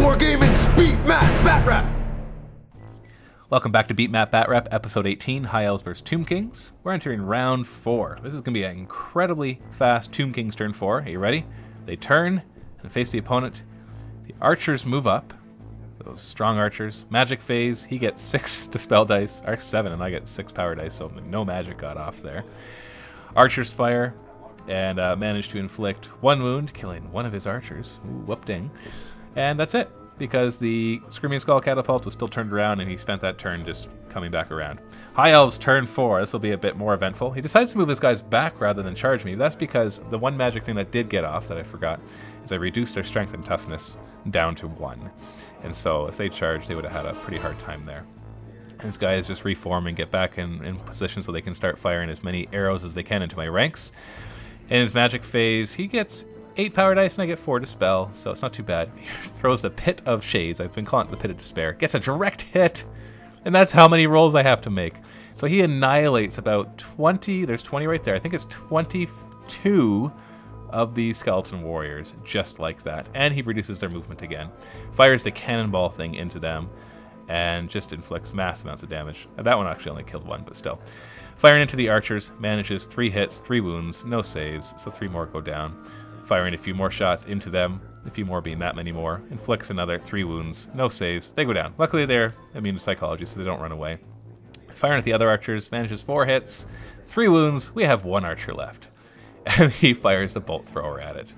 Wargaming's Beat Map Bat Rap. Welcome back to Beat Map Bat Rap, episode 18, High Elves vs. Tomb Kings. We're entering round 4. This is going to be an incredibly fast Tomb Kings turn 4. Are you ready? They turn and face the opponent. The archers move up. Those strong archers. Magic phase, he gets 6 dispel dice, or 7, and I get 6 power dice, so no magic got off there. Archers fire and manage to inflict 1 wound, killing one of his archers. Ooh, whoop-ding. And that's it, because the Screaming Skull Catapult was still turned around, and he spent that turn just coming back around. High Elves turn 4. This will be a bit more eventful. He decides to move his guys back rather than charge me. That's because the one magic thing that did get off that I forgot is I reduced their strength and toughness down to 1. And so if they charged, they would have had a pretty hard time there. And this guy is just reform and get back in position so they can start firing as many arrows as they can into my ranks. In his magic phase, he gets 8 power dice and I get 4 dispel, so it's not too bad. He throws the Pit of Shades. I've been calling it the Pit of Despair. Gets a direct hit, and that's how many rolls I have to make. So he annihilates about 20, there's 20 right there. I think it's 22 of the skeleton warriors, just like that. And he reduces their movement again. Fires the cannonball thing into them, and just inflicts mass amounts of damage. That one actually only killed 1, but still. Firing into the archers, manages 3 hits, 3 wounds, no saves, so 3 more go down. Firing a few more shots into them, a few more being that many more, inflicts another 3 wounds, no saves, they go down. Luckily they're immune to psychology, so they don't run away. Firing at the other archers, manages 4 hits, 3 wounds, we have 1 archer left. And he fires the bolt thrower at it.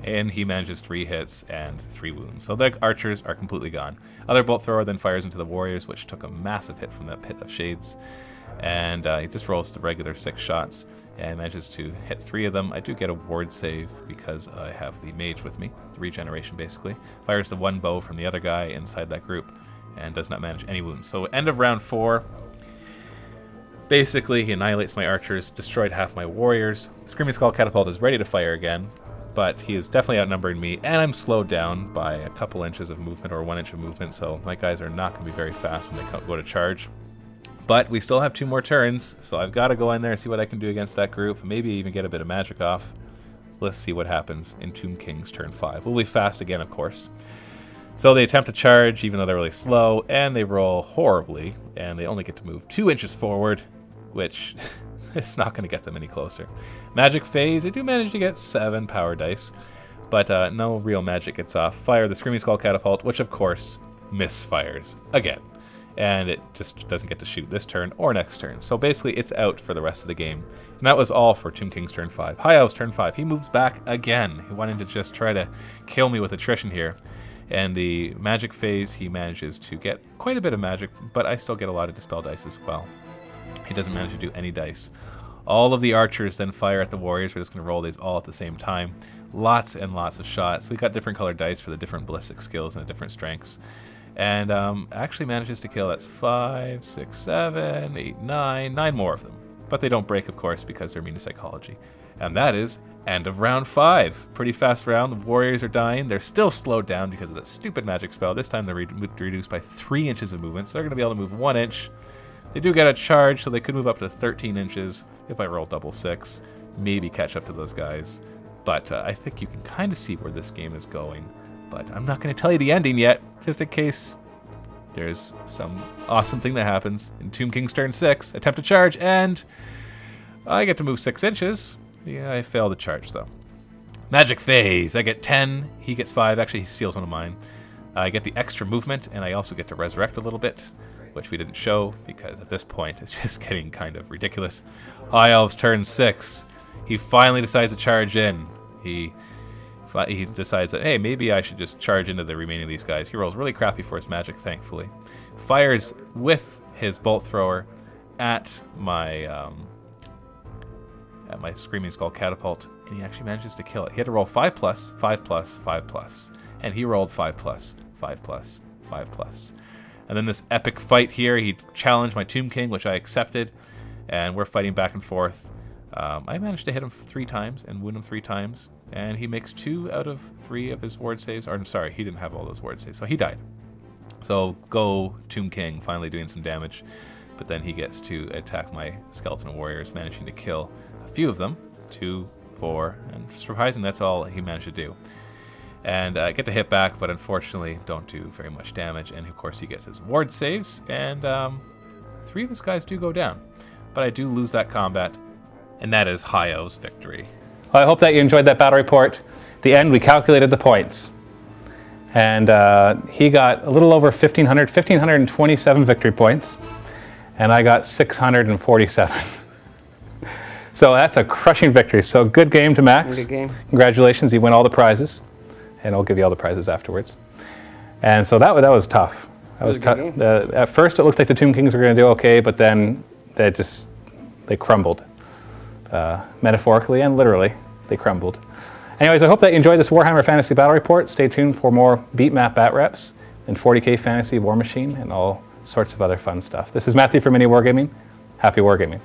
And he manages 3 hits and 3 wounds. So the archers are completely gone. Other bolt thrower then fires into the warriors, which took a massive hit from that Pit of Shades. And he just rolls the regular 6 shots and manages to hit 3 of them. I do get a ward save because I have the mage with me, the regeneration basically. Fires the 1 bow from the other guy inside that group and does not manage any wounds. So end of round 4. Basically, he annihilates my archers, destroyed half my warriors. Screaming Skull Catapult is ready to fire again, but he is definitely outnumbering me, and I'm slowed down by a couple inches of movement or 1 inch of movement, so my guys are not going to be very fast when they go to charge. But we still have 2 more turns, so I've got to go in there and see what I can do against that group, maybe even get a bit of magic off. Let's see what happens in Tomb Kings turn 5. We'll be fast again, of course. So they attempt to charge, even though they're really slow, and they roll horribly, and they only get to move 2 inches forward, which is not going to get them any closer. Magic phase, they do manage to get 7 power dice, but no real magic gets off. Fire the Screaming Skull Catapult, which of course misfires again. And it just doesn't get to shoot this turn or next turn. So basically it's out for the rest of the game. And that was all for Tomb Kings turn 5. High Elves turn 5. He moves back again. He wanted to just try to kill me with attrition here. And the magic phase, he manages to get quite a bit of magic, but I still get a lot of dispel dice as well. He doesn't manage to do any dice. All of the archers then fire at the warriors. We're just going to roll these all at the same time. Lots and lots of shots. We've got different colored dice for the different ballistic skills and the different strengths. And actually manages to kill, that's 5, 6, 7, 8, 9 more of them. But they don't break, of course, because they're immune to psychology. And that is end of round 5. Pretty fast round. The warriors are dying. They're still slowed down because of that stupid magic spell. This time they're reduced by 3 inches of movement, so they're going to be able to move 1 inch. They do get a charge, so they could move up to 13 inches if I roll double 6. Maybe catch up to those guys. But I think you can kind of see where this game is going. But I'm not going to tell you the ending yet, just in case there's some awesome thing that happens. In Tomb Kings turn 6, attempt to charge, and I get to move 6 inches. Yeah, I fail the charge, though. Magic phase, I get 10, he gets 5. Actually, he steals one of mine. I get the extra movement, and I also get to resurrect a little bit, which we didn't show, because at this point, it's just getting kind of ridiculous. High Elves turn 6. He finally decides to charge in. He decides that, hey, maybe I should just charge into the remaining of these guys. He rolls really crappy for his magic, thankfully. Fires with his bolt thrower at my Screaming Skull Catapult, and he actually manages to kill it. He had to roll 5+, 5+, 5+, and he rolled 5+, 5+, 5+. And then this epic fight here, he challenged my Tomb King, which I accepted, and we're fighting back and forth. I managed to hit him 3 times and wound him 3 times, and he makes 2 out of 3 of his ward saves. Or I'm sorry, he didn't have all those ward saves, so he died. So go Tomb King, finally doing some damage, but then he gets to attack my skeleton warriors, managing to kill a few of them, 2, 4, and surprising, that's all he managed to do. and get to hit back, but unfortunately don't do very much damage. And of course he gets his ward saves, and 3 of his guys do go down. But I do lose that combat, and that is High Elves' victory. Well, I hope that you enjoyed that battle report. At the end, we calculated the points. And he got a little over 1,527 victory points, and I got 647. So that's a crushing victory. So good game to Max. Good game. Congratulations, you win all the prizes, and I'll give you all the prizes afterwards. And so that was tough. That was tough. At first, it looked like the Tomb Kings were going to do okay, but then they crumbled. Metaphorically and literally, they crumbled. Anyways, I hope that you enjoyed this Warhammer Fantasy Battle Report. Stay tuned for more beat map bat reps and 40k Fantasy War Machine and all sorts of other fun stuff. This is Matthew from Mini Wargaming. Happy Wargaming.